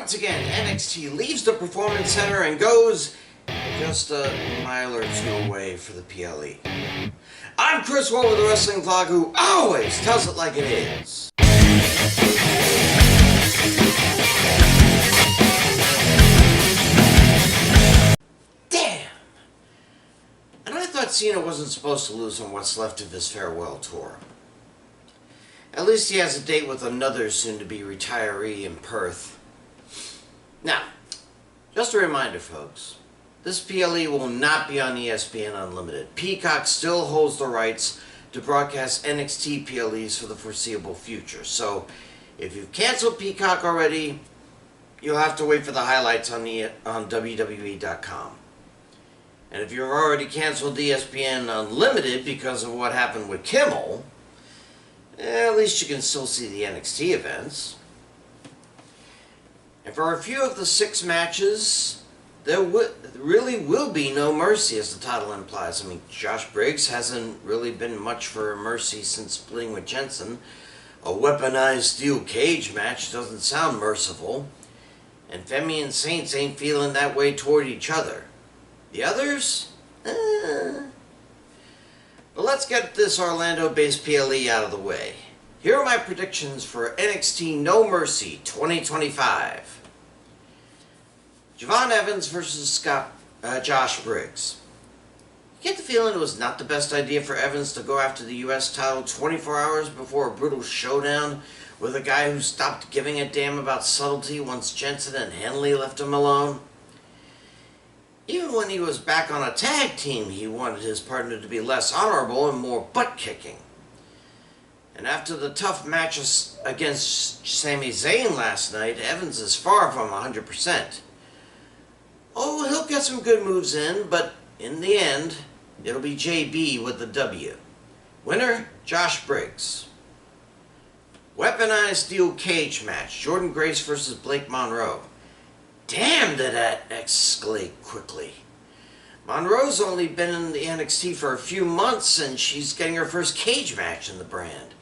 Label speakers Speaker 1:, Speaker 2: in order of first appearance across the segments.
Speaker 1: Once again, NXT leaves the Performance Center and goes just a mile or two away for the PLE. I'm Chris Wall with the Wrestling Vlog, who always tells it like it is. Damn! And I thought Cena wasn't supposed to lose on what's left of his farewell tour. At least he has a date with another soon-to-be retiree in Perth. Now, just a reminder, folks, this PLE will not be on ESPN Unlimited. Peacock still holds the rights to broadcast NXT PLEs for the foreseeable future. So, if you've canceled Peacock already, you'll have to wait for the highlights on WWE.com. And if you've already canceled ESPN Unlimited because of what happened with Kimmel, at least you can still see the NXT events. And for a few of the 6 matches, there really will be no mercy, as the title implies. I mean, Josh Briggs hasn't really been much for a mercy since splitting with Jensen. A weaponized steel cage match doesn't sound merciful. And Femi and Saints ain't feeling that way toward each other. The others? But let's get this Orlando-based PLE out of the way. Here are my predictions for NXT No Mercy 2025. Javon Evans versus Josh Briggs. You get the feeling it was not the best idea for Evans to go after the US title 24 hours before a brutal showdown with a guy who stopped giving a damn about subtlety once Jensen and Henley left him alone. Even when he was back on a tag team, he wanted his partner to be less honorable and more butt-kicking. And after the tough matches against Sami Zayn last night, Evans is far from 100%. Oh, he'll get some good moves in, but in the end, it'll be JB with the W. Winner, Josh Briggs. Weaponized steel cage match, Jordan Grace versus Blake Monroe. Damn, did that escalate quickly. Monroe's only been in the NXT for a few months, and she's getting her first cage match in the brand.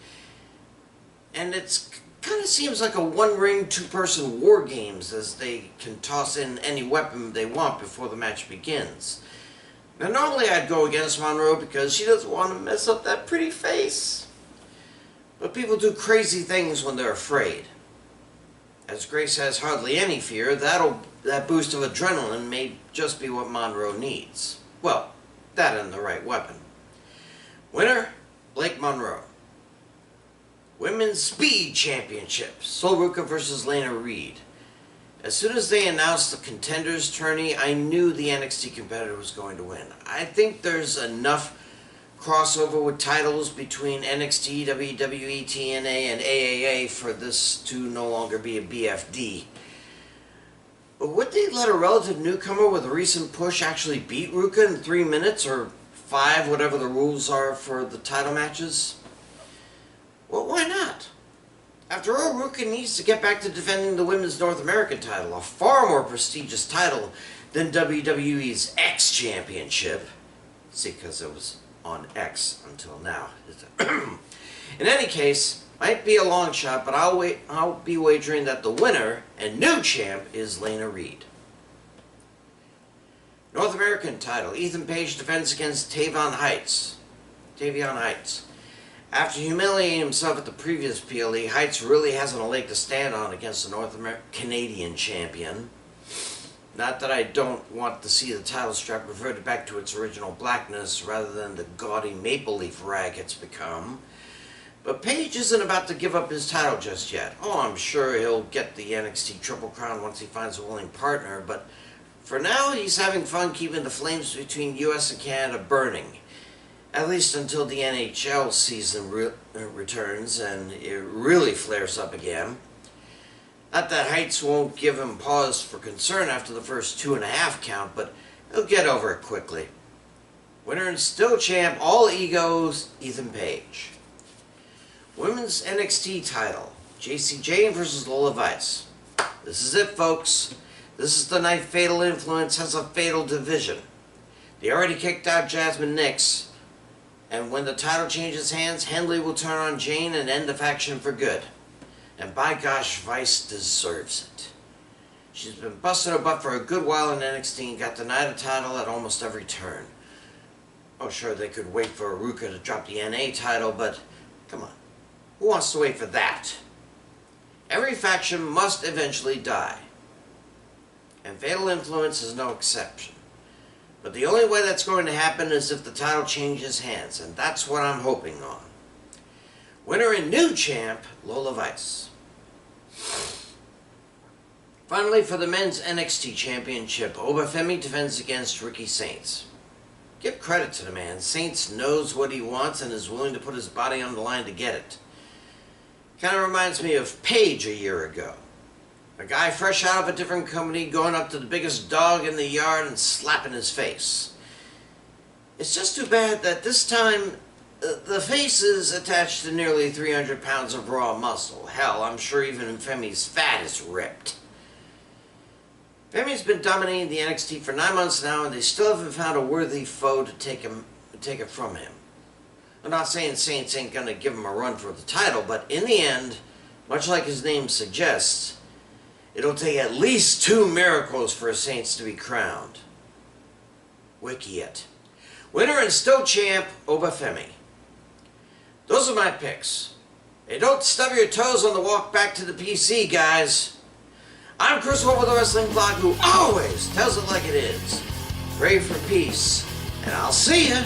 Speaker 1: And it's kind of seems like a one-ring, two-person war games, as they can toss in any weapon they want before the match begins. Now, normally I'd go against Monroe because she doesn't want to mess up that pretty face. But people do crazy things when they're afraid. As Grace has hardly any fear, that boost of adrenaline may just be what Monroe needs. Well, that and the right weapon. Winner, Blake Monroe. Women's Speed Championship, Sol Ruca versus Lena Reed. As soon as they announced the Contenders tourney, I knew the NXT competitor was going to win. I think there's enough crossover with titles between NXT, WWE, TNA, and AAA for this to no longer be a BFD. But would they let a relative newcomer with a recent push actually beat Ruca in 3 minutes, or 5, whatever the rules are for the title matches? Well, why not? After all, Ruca needs to get back to defending the Women's North American title, a far more prestigious title than WWE's X Championship. See, because it was on X until now. In any case, might be a long shot, but I'll be wagering that the winner and new champ is Lena Reed. North American title, Ethan Page defends against Tavion Heights. After humiliating himself at the previous PLE, Heights really hasn't a leg to stand on against the Canadian champion. Not that I don't want to see the title strap reverted back to its original blackness rather than the gaudy maple leaf rag it's become. But Page isn't about to give up his title just yet. Oh, I'm sure he'll get the NXT Triple Crown once he finds a willing partner, but for now he's having fun keeping the flames between US and Canada burning. At least until the NHL season returns and it really flares up again. Not that Heights won't give him pause for concern after the first 2.5 count, but he'll get over it quickly. Winner and still champ, all egos, Ethan Page. Women's NXT title, JC Jane versus Lola Vice. This is it, folks. This is the night Fatal Influence has a fatal division. They already kicked out Jasmine Nix, and when the title changes hands, Henley will turn on Jane and end the faction for good. And by gosh, Vice deserves it. She's been busting her butt for a good while in NXT and got denied a title at almost every turn. Oh, sure, they could wait for Aruka to drop the NA title, but come on. Who wants to wait for that? Every faction must eventually die. And Fatal Influence is no exception. But the only way that's going to happen is if the title changes hands, and that's what I'm hoping on. Winner and new champ, Lola Vice. Finally, for the men's NXT Championship, Obafemi defends against Ricky Saints. Give credit to the man. Saints knows what he wants and is willing to put his body on the line to get it. Kind of reminds me of Paige a year ago. A guy fresh out of a different company going up to the biggest dog in the yard and slapping his face. It's just too bad that this time the face is attached to nearly 300 pounds of raw muscle. Hell, I'm sure even Femi's fat is ripped. Femi's been dominating the NXT for 9 months now, and they still haven't found a worthy foe to take it from him. I'm not saying Saints ain't gonna give him a run for the title, but in the end, much like his name suggests, it'll take at least 2 miracles for Saints to be crowned. Wiki it. Winner and still champ, Obafemi. Those are my picks. Hey, don't stub your toes on the walk back to the PC, guys. I'm Chris Wolvie, the Wrestling Blog, who always tells it like it is. Pray for peace, and I'll see ya.